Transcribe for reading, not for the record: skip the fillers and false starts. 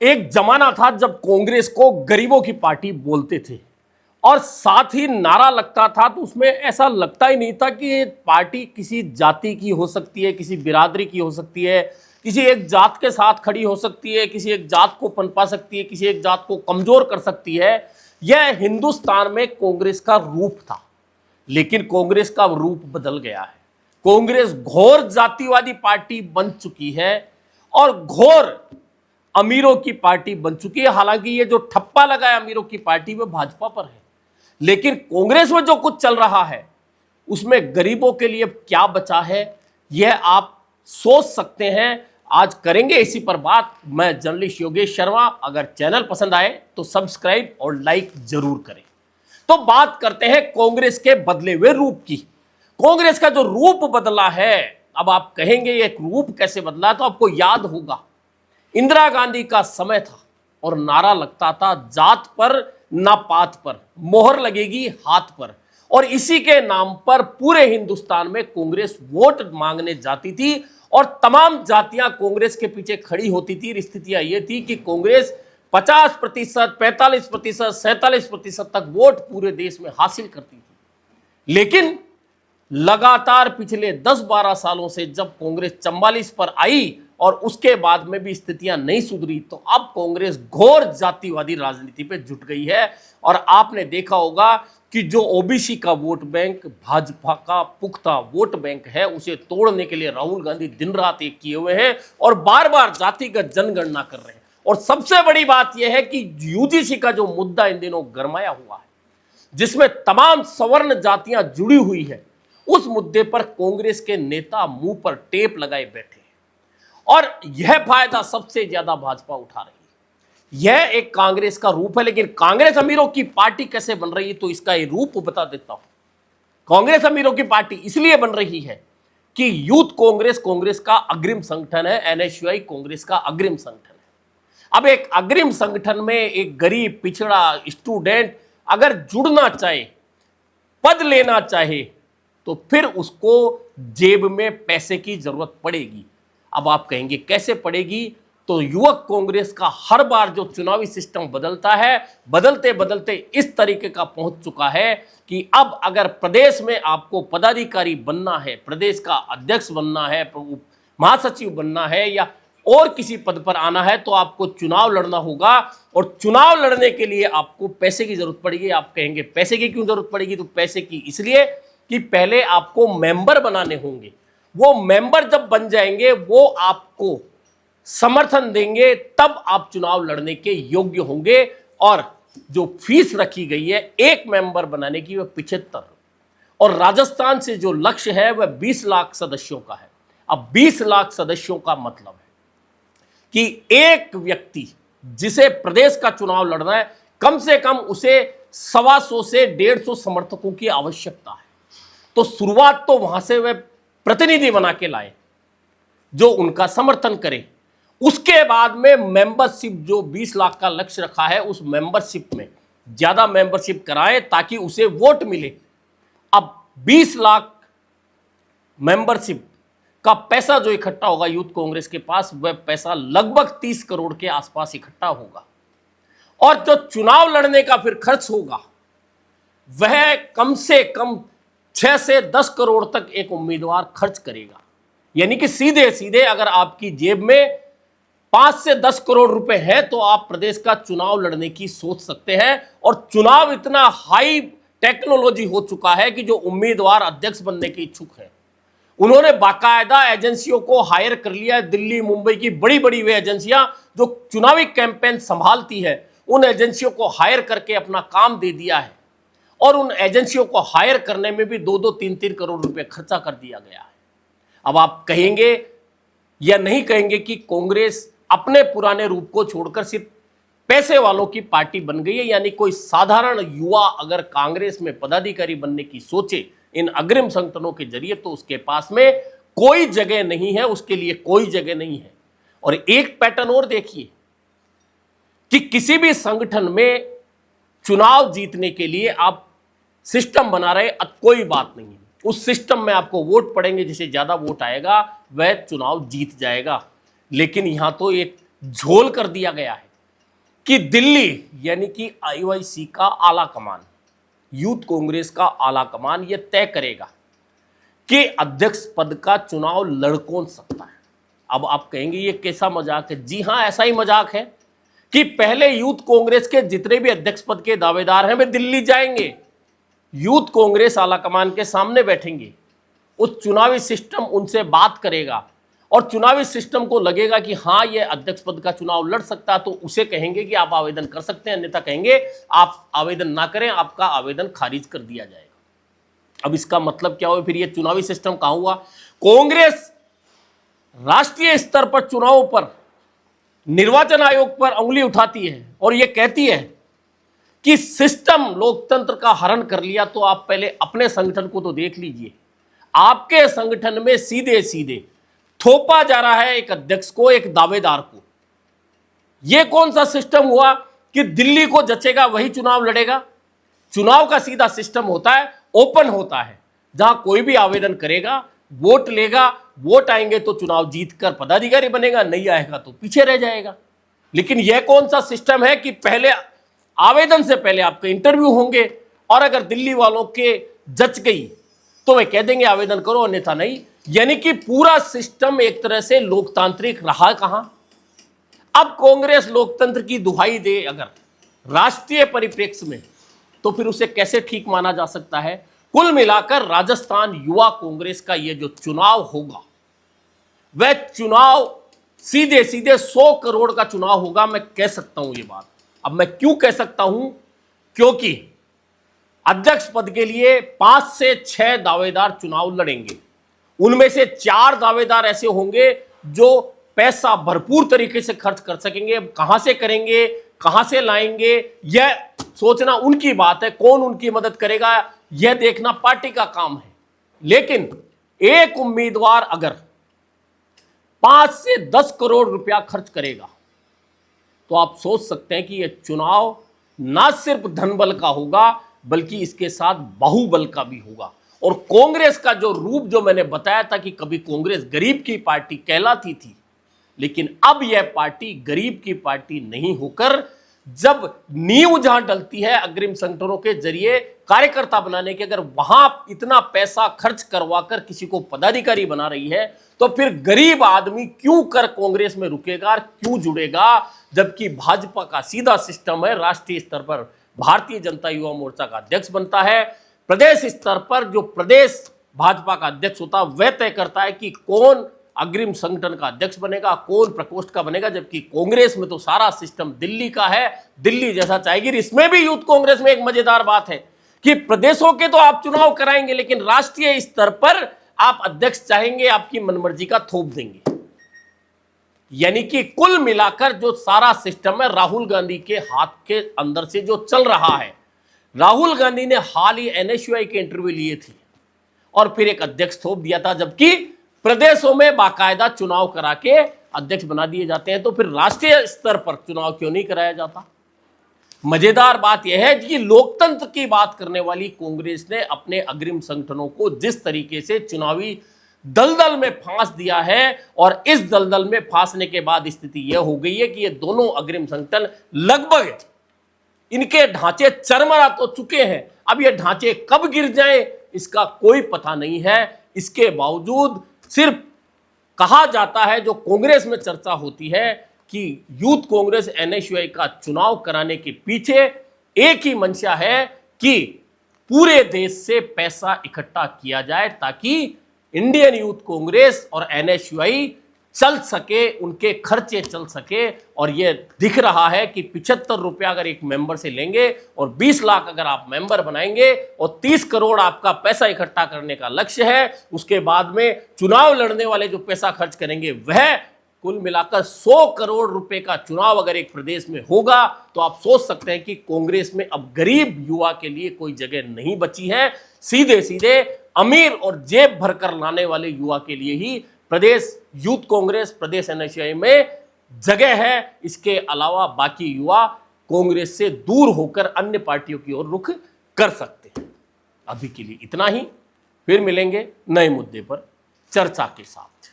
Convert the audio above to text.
एक जमाना था जब कांग्रेस को गरीबों की पार्टी बोलते थे और साथ ही नारा लगता था, तो उसमें ऐसा लगता ही नहीं था कि ये पार्टी किसी जाति की हो सकती है, किसी बिरादरी की हो सकती है, किसी एक जात के साथ खड़ी हो सकती है, किसी एक जात को पनपा सकती है, किसी एक जात को कमजोर कर सकती है। यह हिंदुस्तान में कांग्रेस का रूप था। लेकिन कांग्रेस का रूप बदल गया है। कांग्रेस घोर जातिवादी पार्टी बन चुकी है और घोर अमीरों की पार्टी बन चुकी है। हालांकि ये जो ठप्पा लगा है अमीरों की पार्टी में भाजपा पर है, लेकिन कांग्रेस में जो कुछ चल रहा है उसमें गरीबों के लिए क्या बचा है यह आप सोच सकते हैं। आज करेंगे इसी पर बात। मैं जर्नलिस्ट योगेश शर्मा। अगर चैनल पसंद आए तो सब्सक्राइब और लाइक जरूर करें। तो बात करते हैं कांग्रेस के बदले हुए रूप की। कांग्रेस का जो रूप बदला है, अब आप कहेंगे ये रूप कैसे बदला, तो आपको याद होगा इंदिरा गांधी का समय था और नारा लगता था जात पर ना पात पर, मोहर लगेगी हाथ पर। और इसी के नाम पर पूरे हिंदुस्तान में कांग्रेस वोट मांगने जाती थी और तमाम जातियां कांग्रेस के पीछे खड़ी होती थी। स्थितियां यह थी कि कांग्रेस 50%, 45%, 47% तक वोट पूरे देश में हासिल करती थी। लेकिन लगातार पिछले 10-12 सालों से जब कांग्रेस 44 पर आई और उसके बाद में भी स्थितियां नहीं सुधरी, तो अब कांग्रेस घोर जातिवादी राजनीति पे जुट गई है। और आपने देखा होगा कि जो ओबीसी का वोट बैंक, भाजपा का पुख्ता वोट बैंक है, उसे तोड़ने के लिए राहुल गांधी दिन रात एक किए हुए हैं और बार बार जातिगत जनगणना कर रहे हैं। और सबसे बड़ी बात यह है कि यूजीसी का जो मुद्दा इन दिनों गरमाया हुआ है, जिसमें तमाम सवर्ण जातियां जुड़ी हुई है, उस मुद्दे पर कांग्रेस के नेता मुंह पर टेप लगाए बैठे हैं और यह फायदा सबसे ज्यादा भाजपा उठा रही है। यह एक कांग्रेस का रूप है। लेकिन कांग्रेस अमीरों की पार्टी कैसे बन रही है, तो इसका एक रूप बता देता हूं। कांग्रेस अमीरों की पार्टी इसलिए बन रही है कि यूथ कांग्रेस कांग्रेस का अग्रिम संगठन है, एनएसयूआई कांग्रेस का अग्रिम संगठन है। अब एक अग्रिम संगठन में एक गरीब, पिछड़ा, स्टूडेंट अगर जुड़ना चाहे, पद लेना चाहे, तो फिर उसको जेब में पैसे की जरूरत पड़ेगी। अब आप कहेंगे कैसे पड़ेगी, तो युवक कांग्रेस का हर बार जो चुनावी सिस्टम बदलता है, बदलते बदलते इस तरीके का पहुंच चुका है कि अब अगर प्रदेश में आपको पदाधिकारी बनना है, प्रदेश का अध्यक्ष बनना है, महासचिव बनना है या और किसी पद पर आना है, तो आपको चुनाव लड़ना होगा। और चुनाव लड़ने के लिए आपको पैसे की जरूरत पड़ेगी। आप कहेंगे पैसे की क्यों जरूरत पड़ेगी, तो पैसे की इसलिए कि पहले आपको मेंबर बनाने होंगे। वो मेंबर जब बन जाएंगे, वो आपको समर्थन देंगे, तब आप चुनाव लड़ने के योग्य होंगे। और जो फीस रखी गई है एक मेंबर बनाने की, वह 75, और राजस्थान से जो लक्ष्य है वह 20 लाख सदस्यों का है। अब 20 लाख सदस्यों का मतलब है कि एक व्यक्ति जिसे प्रदेश का चुनाव लड़ना है, कम से कम उसे 125 से 150 समर्थकों की आवश्यकता है। तो शुरुआत तो वहां से वह प्रतिनिधि बना के लाए जो उनका समर्थन करे। उसके बाद में मेंबरशिप, जो 20 लाख का लक्ष्य रखा है, उस मेंबरशिप में ज्यादा मेंबरशिप कराए ताकि उसे वोट मिले। अब 20 लाख मेंबरशिप का पैसा जो इकट्ठा होगा यूथ कांग्रेस के पास, वह पैसा लगभग 30 करोड़ के आसपास इकट्ठा होगा। और जो चुनाव लड़ने का फिर खर्च होगा, वह कम से कम 6 से 10 करोड़ तक एक उम्मीदवार खर्च करेगा। यानी कि सीधे सीधे अगर आपकी जेब में 5 से 10 करोड़ रुपए है, तो आप प्रदेश का चुनाव लड़ने की सोच सकते हैं। और चुनाव इतना हाई टेक्नोलॉजी हो चुका है कि जो उम्मीदवार अध्यक्ष बनने के इच्छुक है, उन्होंने बाकायदा एजेंसियों को हायर कर लिया है। दिल्ली, मुंबई की बड़ी बड़ी वे एजेंसियां जो चुनावी कैंपेन संभालती है, उन एजेंसियों को हायर करके अपना काम दे दिया है। और उन एजेंसियों को हायर करने में भी 2-2, 3-3 करोड़ रुपए खर्चा कर दिया गया है। अब आप कहेंगे या नहीं कहेंगे कि कांग्रेस अपने पुराने रूप को छोड़कर सिर्फ पैसे वालों की पार्टी बन गई है। यानी कोई साधारण युवा अगर कांग्रेस में पदाधिकारी बनने की सोचे इन अग्रिम संगठनों के जरिए, तो उसके पास में कोई जगह नहीं है, उसके लिए कोई जगह नहीं है। और एक पैटर्न और देखिए कि किसी भी संगठन में चुनाव जीतने के लिए आप सिस्टम बना रहे, कोई बात नहीं है। उस सिस्टम में आपको वोट पड़ेंगे, जिसे ज्यादा वोट आएगा वह चुनाव जीत जाएगा। लेकिन यहां तो एक झोल कर दिया गया है कि दिल्ली यानी कि आईओआईसी का आला कमान, यूथ कांग्रेस का आला कमान यह तय करेगा कि अध्यक्ष पद का चुनाव लड़ कौन सकता है। अब आप कहेंगे ये कैसा मजाक है? जी हां, ऐसा ही मजाक है कि पहले यूथ कांग्रेस के जितने भी अध्यक्ष पद के दावेदार हैं वे दिल्ली जाएंगे, यूथ कांग्रेस आलाकमान के सामने बैठेंगे, उस चुनावी सिस्टम उनसे बात करेगा और चुनावी सिस्टम को लगेगा कि हाँ ये अध्यक्ष पद का चुनाव लड़ सकता है, तो उसे कहेंगे कि आप आवेदन कर सकते हैं, अन्यथा कहेंगे आप आवेदन ना करें, आपका आवेदन खारिज कर दिया जाएगा। अब इसका मतलब क्या हुआ? फिर ये चुनावी सिस्टम कहां हुआ? कांग्रेस राष्ट्रीय स्तर पर चुनावों पर निर्वाचन आयोग पर उंगली उठाती है और यह कहती है कि सिस्टम लोकतंत्र का हरण कर लिया, तो आप पहले अपने संगठन को तो देख लीजिए। आपके संगठन में सीधे सीधे थोपा जा रहा है एक अध्यक्ष को, एक दावेदार को। यह कौन सा सिस्टम हुआ कि दिल्ली को जचेगा वही चुनाव लड़ेगा? चुनाव का सीधा सिस्टम होता है, ओपन होता है, जहां कोई भी आवेदन करेगा, वोट लेगा, वोट आएंगे तो चुनाव जीतकर पदाधिकारी बनेगा, नहीं आएगा तो पीछे रह जाएगा। लेकिन यह कौन सा सिस्टम है कि पहले आवेदन से पहले आपके इंटरव्यू होंगे और अगर दिल्ली वालों के जच गई तो वे कह देंगे आवेदन करो, अन्यथा नहीं। यानी कि पूरा सिस्टम एक तरह से लोकतांत्रिक रहा कहां? अब कांग्रेस लोकतंत्र की दुहाई दे अगर राष्ट्रीय परिप्रेक्ष्य में, तो फिर उसे कैसे ठीक माना जा सकता है? कुल मिलाकर राजस्थान युवा कांग्रेस का यह जो चुनाव होगा वह चुनाव सीधे सीधे 100 करोड़ का चुनाव होगा। मैं कह सकता हूं ये बात। अब मैं क्यों कह सकता हूं? क्योंकि अध्यक्ष पद के लिए 5 से 6 दावेदार चुनाव लड़ेंगे। उनमें से 4 दावेदार ऐसे होंगे जो पैसा भरपूर तरीके से खर्च कर सकेंगे। कहां से करेंगे, कहां से लाएंगे, यह सोचना उनकी बात है। कौन उनकी मदद करेगा यह देखना पार्टी का काम है। लेकिन एक उम्मीदवार अगर 5 से 10 करोड़ रुपया खर्च करेगा तो आप सोच सकते हैं कि यह चुनाव ना सिर्फ धनबल का होगा बल्कि इसके साथ बाहुबल का भी होगा। और कांग्रेस का जो रूप जो मैंने बताया था कि कभी कांग्रेस गरीब की पार्टी कहलाती थी, लेकिन अब यह पार्टी गरीब की पार्टी नहीं होकर जब नींव जहां डलती है अग्रिम संगठनों के जरिए कार्यकर्ता बनाने के, अगर वहां इतना पैसा खर्च करवाकर किसी को पदाधिकारी बना रही है, तो फिर गरीब आदमी क्यों कर कांग्रेस में रुकेगा, क्यों जुड़ेगा? जबकि भाजपा का सीधा सिस्टम है, राष्ट्रीय स्तर पर भारतीय जनता युवा मोर्चा का अध्यक्ष बनता है, प्रदेश स्तर पर जो प्रदेश भाजपा का अध्यक्ष होता है वह तय करता है कि कौन अग्रिम संगठन का अध्यक्ष बनेगा, कौन प्रकोष्ठ का बनेगा। जबकि कांग्रेस में तो सारा सिस्टम दिल्ली का है, दिल्ली जैसा चाहेगी। इसमें भी यूथ कांग्रेस में एक मजेदार बात है कि प्रदेशों के तो आप चुनाव कराएंगे, लेकिन राष्ट्रीय स्तर पर आप अध्यक्ष चाहेंगे, आपकी मनमर्जी का थोप देंगे। यानी कि कुल मिलाकर जो सारा सिस्टम है राहुल गांधी के हाथ के अंदर से जो चल रहा है। राहुल गांधी ने हाल ही एनएसयूआई के इंटरव्यू लिए थे और फिर एक अध्यक्ष थोप दिया था, जबकि प्रदेशों में बाकायदा चुनाव करा के अध्यक्ष बना दिए जाते हैं। तो फिर राष्ट्रीय स्तर पर चुनाव क्यों नहीं कराया जाता? मजेदार बात यह है कि लोकतंत्र की बात करने वाली कांग्रेस ने अपने अग्रिम संगठनों को जिस तरीके से चुनावी दलदल में फांस दिया है, और इस दलदल में फांसने के बाद स्थिति यह हो गई है कि ये दोनों अग्रिम संगठन लगभग इनके ढांचे चरमरा तो चुके हैं। अब ये ढांचे कब गिर जाएं इसका कोई पता नहीं है। इसके बावजूद सिर्फ कहा जाता है, जो कांग्रेस में चर्चा होती है, कि यूथ कांग्रेस एनएसयूआई का चुनाव कराने के पीछे एक ही मंशा है कि पूरे देश से पैसा इकट्ठा किया जाए ताकि इंडियन यूथ कांग्रेस और एनएसयूआई चल सके, उनके खर्चे चल सके। और यह दिख रहा है कि 75 रुपया अगर एक मेंबर से लेंगे और 20 लाख अगर आप मेंबर बनाएंगे और 30 करोड़ आपका पैसा इकट्ठा करने का लक्ष्य है, उसके बाद में चुनाव लड़ने वाले जो पैसा खर्च करेंगे वह कुल मिलाकर 100 करोड़ रुपए का चुनाव अगर एक प्रदेश में होगा, तो आप सोच सकते हैं कि कांग्रेस में अब गरीब युवा के लिए कोई जगह नहीं बची है। सीधे सीधे अमीर और जेब भरकर लाने वाले युवा के लिए ही प्रदेश यूथ कांग्रेस, प्रदेश एनएसयूआई में जगह है। इसके अलावा बाकी युवा कांग्रेस से दूर होकर अन्य पार्टियों की ओर रुख कर सकते हैं। अभी के लिए इतना ही, फिर मिलेंगे नए मुद्दे पर चर्चा के साथ।